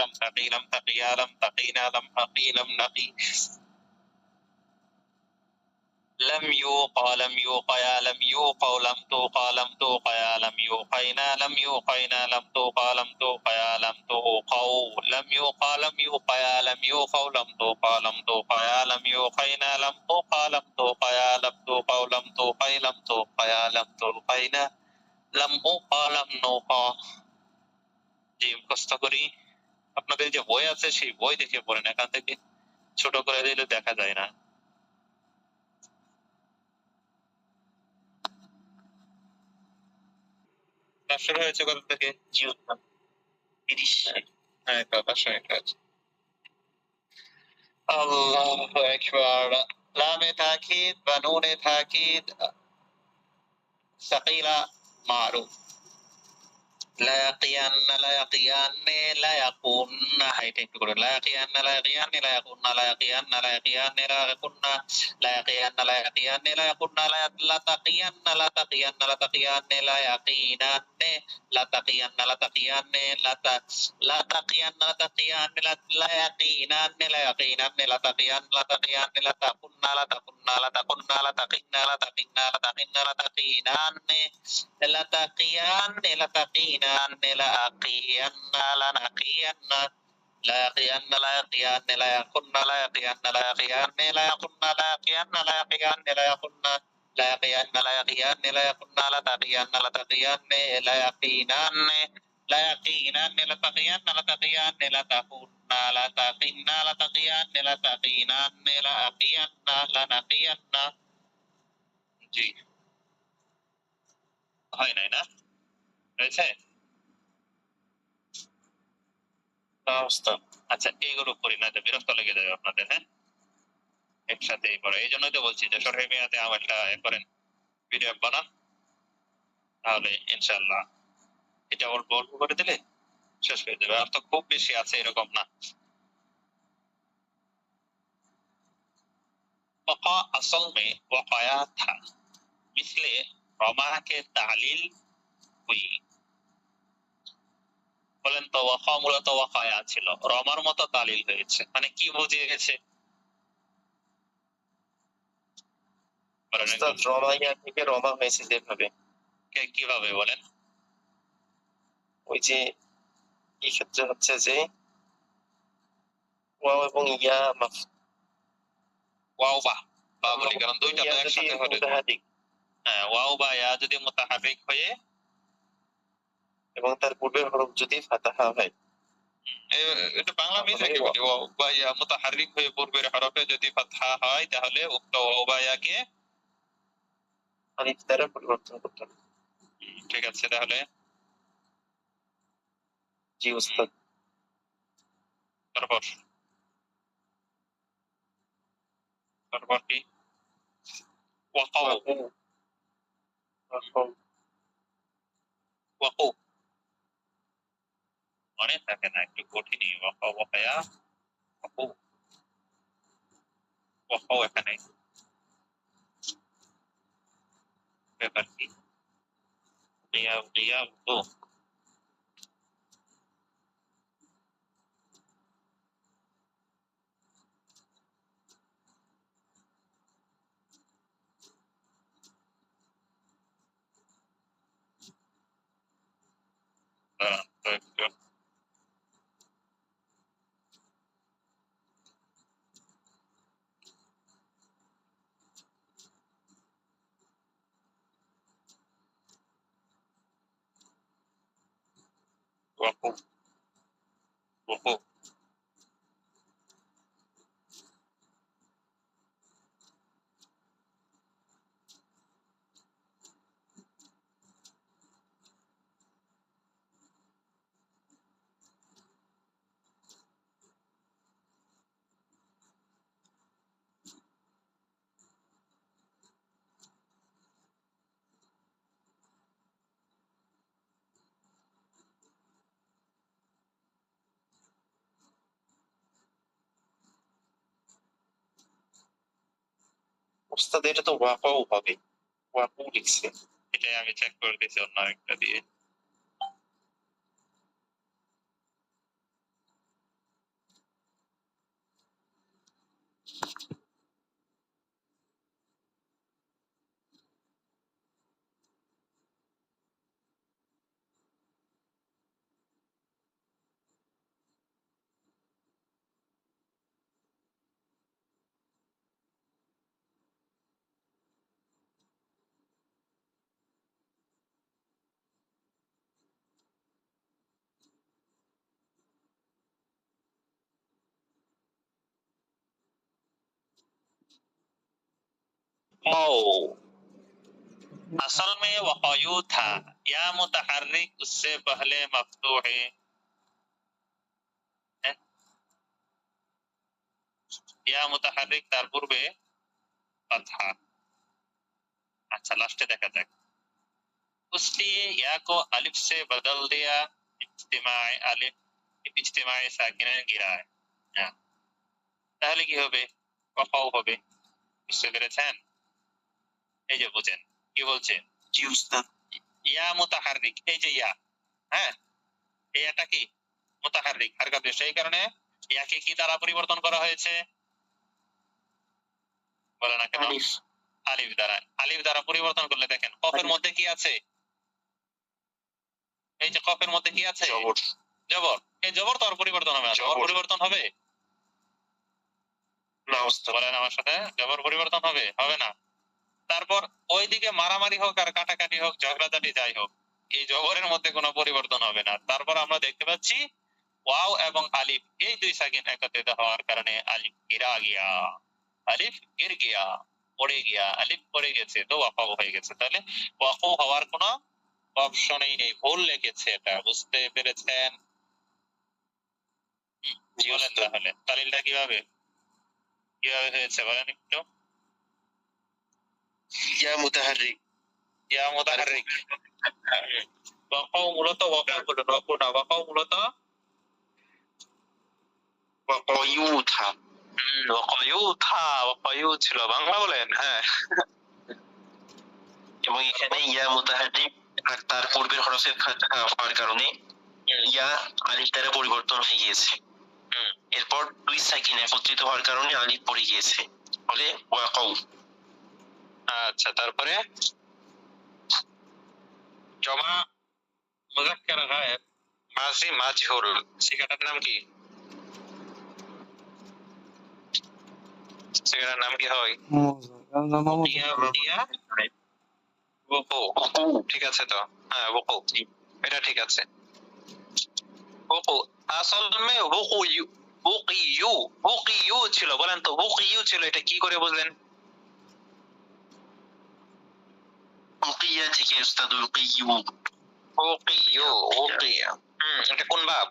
لم تقي لم تقيا لم تقينا لم أقي لم نقي لم يوقى لم يوقيا لم يوقوا لم توقى لم توقيا لم يوقينا لم يوقينا لم توقى لم توقيا لم توقوا لم يوقى لم يوقيا لم يوقوا لم توقى لم توقيا لم يوقينا لم توقى لم توقيا لم توقوا لم توقي لم توقيا لم توقينا لم أوقى لم نوقى জি মুখস্থ করি আপনাদের যে বই আছে সেই বই দেখে পড়েন এখান থেকে ছোট করে দিলে দেখা যায় না শুরু হয়েছে কত থেকে জি 30 হ্যাঁ কথা শুনে কাজ আল্লাহু আকবার লামে তাকিদ বা নুনে তাকিদ সাকিলা মারুফ لا يقين لا يقين لا يكون هاي تكتب لا يقين لا يقين لا يكون لا يقين لا يقين لا يكون لا يقين لا يقين لا يكون لا تقين لا تقين لا تقين لا يقين لا تقين لا تقين لا تقين لا تقين لا يقين لا يقين لا تقين لا تقين لا تكون لا تكون لا تكون لا تقين لا تقين لا تقين لا تقين لا تقين لا تقين لا أقين لا نقين لا يقين لا يقين لا يكن لا يقين لا يقين لا يكن لا يقين لا يقين لا يكن لا يقين لا يقين لا يكن لا تقين لا تقين لا يقينا لا يقينا لا تقين لا تقين لا تكون لا تقين لا تقين لا تقينا لا أقين لا نقين জি হয় নাই না রয়েছে আচ্ছা এইগুলো করি না বিরক্ত লেগে যাবে আপনাদের হ্যাঁ একসাথে পড়ে এই জন্যই তো বলছি যে সরকারি মেয়াদে আমারটা করেন ভিডিও বানান তাহলে ইনশাআল্লাহ এটা অল্প অল্প করে দিলে শেষ হয়ে যাবে আর তো খুব বেশি আছে এরকম না وقع असल में वकाया था इसलिए रमा के तालील हुई বলেন তো ওয়াকা মূলত ওয়াকায়া ছিল রমার মতো তালিল হয়েছে মানে কি বুঝিয়ে গেছে রমাইয়া থেকে রমা হয়েছে যেভাবে কিভাবে বলেন ওই যে এই ক্ষেত্রে হচ্ছে যে ওয়াও এবং ইয়া ওয়াও বা বলি কারণ দুইটা তো একসাথে হবে হ্যাঁ ওয়াও বা ইয়া যদি মুতাহারিক হয়ে এবং তার পূর্বের হরফ যদি ফাতাহা হয় এটা বাংলা মিলে বলি ওয়াও বা ইয়া মুতাহারিক হয়ে পূর্বের হরফে যদি ফাতহা হয় তাহলে উক্ত ওয়াও বা ইয়াকে আলিফ দ্বারা পরিবর্তন করতে হবে ঠিক আছে তাহলে জি উস্তাদ তারপর কি ওয়াকাউ ওয়াকাউ মনে থাকে না একটু কঠিনই ওয়াকাউ ওয়াকায়া ওয়াকাউ ওয়াকাউ এখানে ব্যাপার কি কিয়া কিয়া তো وقوف وقوف ওস্তাদ এটা তো ওয়াকাউ হবে ওয়াকাউ লিখছে এটাই আমি চেক করে দিয়েছি অন্য একটা দিয়ে वक़ौ, असल में वक़यू था, या मुतहर्रिक उससे पहले मफ्तूह है, या मुतहर्रिक तार पूर्वे फतहा। अच्छा लास्टे देखा जाक, उसलिए या को अलिफ से बदल दिया, इज्तिमाई अलिफ इज्तिमाई साकिन गिराए, তাহলে কি হবে? ওয়াকাউ হবে। বুঝতে পেরেছেন? এই যে বুঝেন কি বলছে, জি উস্তাদ। ইয়া মুতাহাররিক, এই যে ইয়া, হ্যাঁ এই ইয়াটা কি মুতাহাররিক, হারকাত, সেই কারণে ইয়াকে কি দ্বারা পরিবর্তন করা হয়েছে বলে না কেন? আলিফ। আলিফ দ্বারা। আলিফ দ্বারা পরিবর্তন করলে দেখেন কফের মধ্যে কি আছে, এই যে কফের মধ্যে কি আছে? জবর। জবর। এই জবর তো আর পরিবর্তন হবে না। জবর পরিবর্তন হবে না উস্তাদ, বলেন আমার সাথে, জবর পরিবর্তন হবে? হবে না। তারপর ওইদিকে মারামারি হোক আর কাটাকাটি হোক, ঝগড়াঝাটি যাই হোক, এই জবরের মধ্যে কোনো পরিবর্তন হবে না। তারপর আমরা দেখতে পাচ্ছি ওয়াও এবং আলিফ এই দুই সাকিন একত্রিত হওয়ার কারণে আলিফ গিরা গিয়া, আলিফ গির গিয়া, পড়ে গিয়া, আলিফ পড়ে গেছে, তো ওয়াকাউ হয়ে গেছে। তাহলে ওয়াকাউ হওয়ার কোনো অপশনই নেই, ভুল লিখেছে এটা। বুঝতে পেরেছেন? বলেন তাহলে তালিলটা কিভাবে কিভাবে হয়েছে বলেন একটু। ইয়া মুতাহাররিক, ইয়া মুতাহাররিক। ওয়াকাউ মূলত ওয়াকাউ হলো রফু না, ওয়াকাউ মূলত ওয়াকায়ুথা। ওয়াকায়ুথা, ওয়াকায়ু ছিল, বাংলা বলেন। হ্যাঁ, এবং এখানে ইয়া মুতাহাররিক আর তার পূর্বের হরফে ফাতহা হওয়ার কারণে ইয়া আলিফ দ্বারা পরিবর্তন হয়ে গিয়েছে। এরপর দুই সাকিন একত্রিত হওয়ার কারণে আলিফ পড়ে গিয়েছে, ফলে ওয়াকাউ। আচ্ছা, তারপরে জমা মুযাক্কার গায়েব মাজি মাজহুর, শিখাটার নাম কি? শিখাটার নাম কি হয়? ঠিক আছে তো, হ্যাঁ ওকু, এটা ঠিক আছে। ওকু আসল মে ওকুয়ু, ওকিয়ু, ওকিয়ু ছিল, বলেন তো ওকিয়ু ছিল, এটা কি করে বুঝলেন? ওকিয়া থেকে উস্তাদ, ওকিয়ু, ওকিয়ু, ওকিয়া। এটা কোন বাব?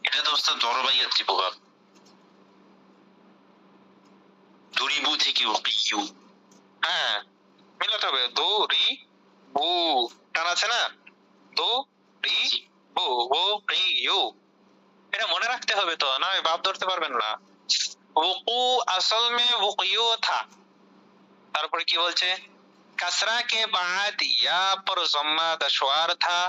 এটা তো উস্তাদ দরবাইয়াত ত্রিপুবাব, দরিবু থেকে ওকিয়ু। হ্যাঁ মিলাতে হবে, দো রি বু, টান আছে না, দো রি বু, ও রি ইউ, এটা মনে রাখতে হবে তো, না বাপ ধরতে পারবেন না। ওকু আসল মে ওকিয়ু থা। তারপরে কি বলছে? कसरा के बाद या पर जम्मा दशवार था,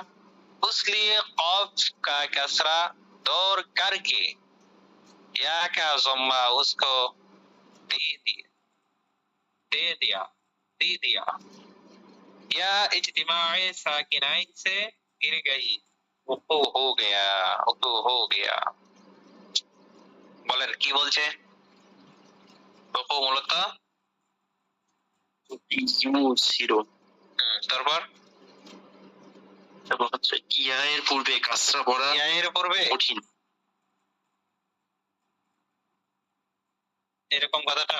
इसलिए कफ का कसरा दौर करके या का जम्मा उसको दे दिया, दे दिया, दे दिया। या इज्तिमाए साकिनाइन से गिर गई, वुकू हो गया, वुकू हो गया। বলেন কি বলছে? ওকু মূলত ইউ ছিল। তারপর তারপর হচ্ছে ইয়া এর পূর্বে কাসরা পড়া, ইয়া এর পূর্বে কঠিন, এরকম কথাটা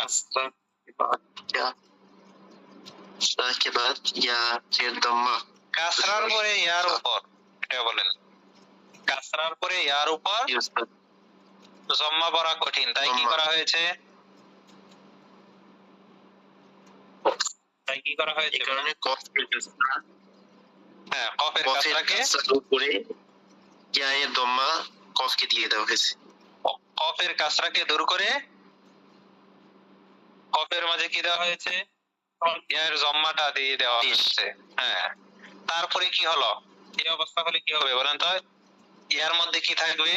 के बाद या फिर दम्मा, কাসরার পরে ইয়ার উপর, এটা বলেন কাসরার পরে ইয়ার উপর জম্মা পড়া কঠিন, তাই কি করা হয়েছে? তাই কি করা হয়েছে? এই কারণে কফের কাসরা, হ্যাঁ কফের কাসরাকে উপরে ইয়া এর দম্মা কফকে দিয়ে দেওয়া হয়েছে। কফের কাসরাকে দূর করে কফের মাঝে কি দেওয়া হয়েছে? ইয়ার জম্মাটা দিয়ে দেওয়া হয়েছে। হ্যাঁ, তারপরে কি হলো? এই অবস্থা হলে কি হবে বলেন তো? ইয়ার মধ্যে কি থাকবে?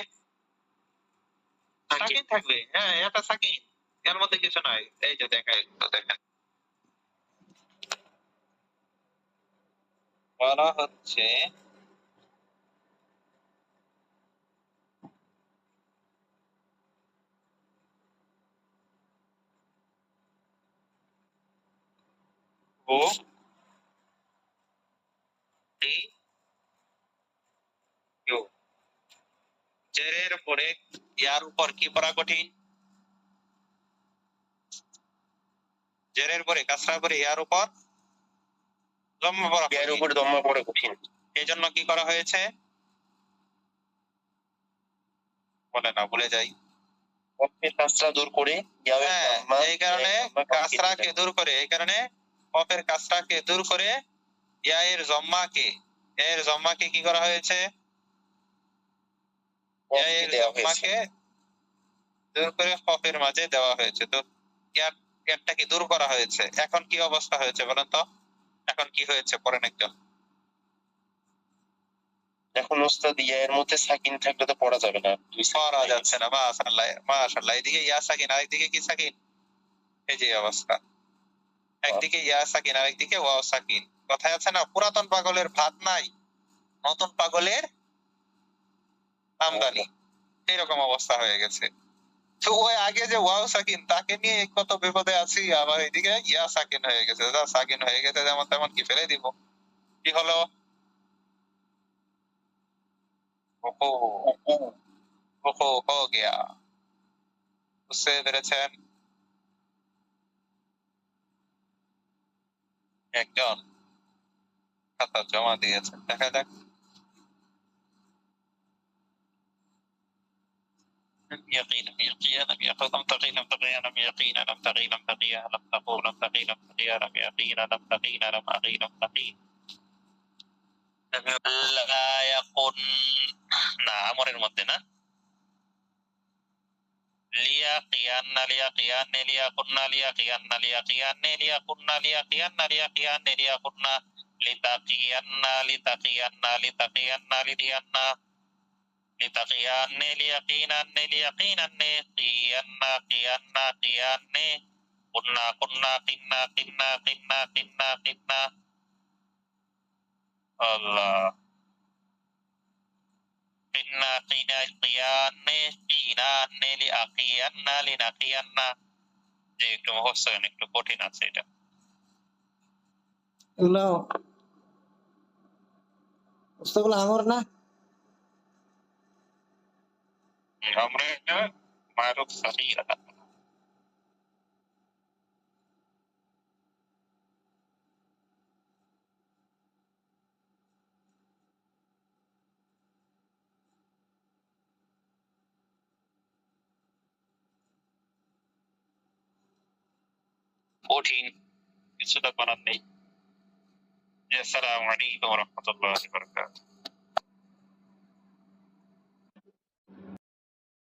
সাকিন থাকবে। হ্যাঁ, এটা সাকিন, এর মধ্যে কিছু নাই। এই যে দেখাই, তো দেখেন বলা হচ্ছে ও টি ইউ, জেরের পরে ইয়ার উপর কি পড়া কঠিন? জেরের পরে কাসরা করে ইয়ার উপর জম্মা পড়া ইয়ার উপর দম্মা পড়া কঠিন। এই জন্য কি করা হয়েছে? বলে না, ভুলে যাই। কফের কাসরা দূর করে এই কারণে কাসরাকে দূর করে, এই কারণে কফের কাসরাকে দূর করে ইয়ায়ের জম্মাকে কি করা হয়েছে? ইয়ায়ের জম্মাকে দূর করে কফের মাঝে দেওয়া হয়েছে। তো ইয়ারটাকে দূর করা হয়েছে। এখন কি অবস্থা হয়েছে বলেন তো? এখন কি হয়েছে পড়েন একজন। এখন ওস্তাদ ইয়ার মধ্যে সাকিন থাকলে তো পড়া যাবে না, পড়া যাচ্ছে না। মাশাআল্লাহ মাশাআল্লাহ। এদিকে ইয়া সাকিন, আরেকদিকে কি সাকিন? এই যে অবস্থা, একদিকে ইয়া সাকিন আর একদিকে ওয়াও সাকিন। কথায় আছে না, পুরাতন পাগলের ভাত নাই, নতুন পাগলের আমদানি। এইরকম অবস্থা হয়ে গেছে। তো ওই আগে যে ওয়াও সাকিন, তাকে নিয়ে কত বিপদে আছি, আবার এদিকে ইয়া সাকিন হয়ে গেছে। যা সাকিন হয়ে গেছে যেমন তেমন কি ফেলে দিব। কি হলো? ওহো ওহো হো গিয়া। বুঝতে পেরেছেন? একজন খাতা জমা দিয়েছেন, দেখা যাক। يقينا يقينا لم يقل لم تقي لم تقي لم يقينا لم تقي لم تقي لم تقو لم تقي لم تقي لم يقينا لم تقينا لم أقي لم تقي لا يكن না আমরের মধ্যে না। লিয়াকিয়ান লিয়াকিয়ান লিয়াকুন্না লিয়াকিয়ান লিয়াকিয়ান লিয়াকুন্না লিয়াকিয়ান লিয়াকিয়ান লিয়াকুন্না লিতাকিয়ান্না লিতাকিয়ান্না লিতাকিয়ান্না লিয়ান্না لتقيان ليقينا ليقينا قيانا قيانا قيانا قلنا قلنا قلنا قلنا قلنا قلنا قلنا الله قلنا قينا قيانا قينا لأقيانا لنقيانا যে একটু মুখস্থ একটু কঠিন আছে এটা। এগুলো আমর না, আমরা معروف صغيرة 14 কিছুটা করার নেই। আসসালামু আলাইকুম ওয়া রাহমাতুল্লাহি ওয়া বারাকাতুহু।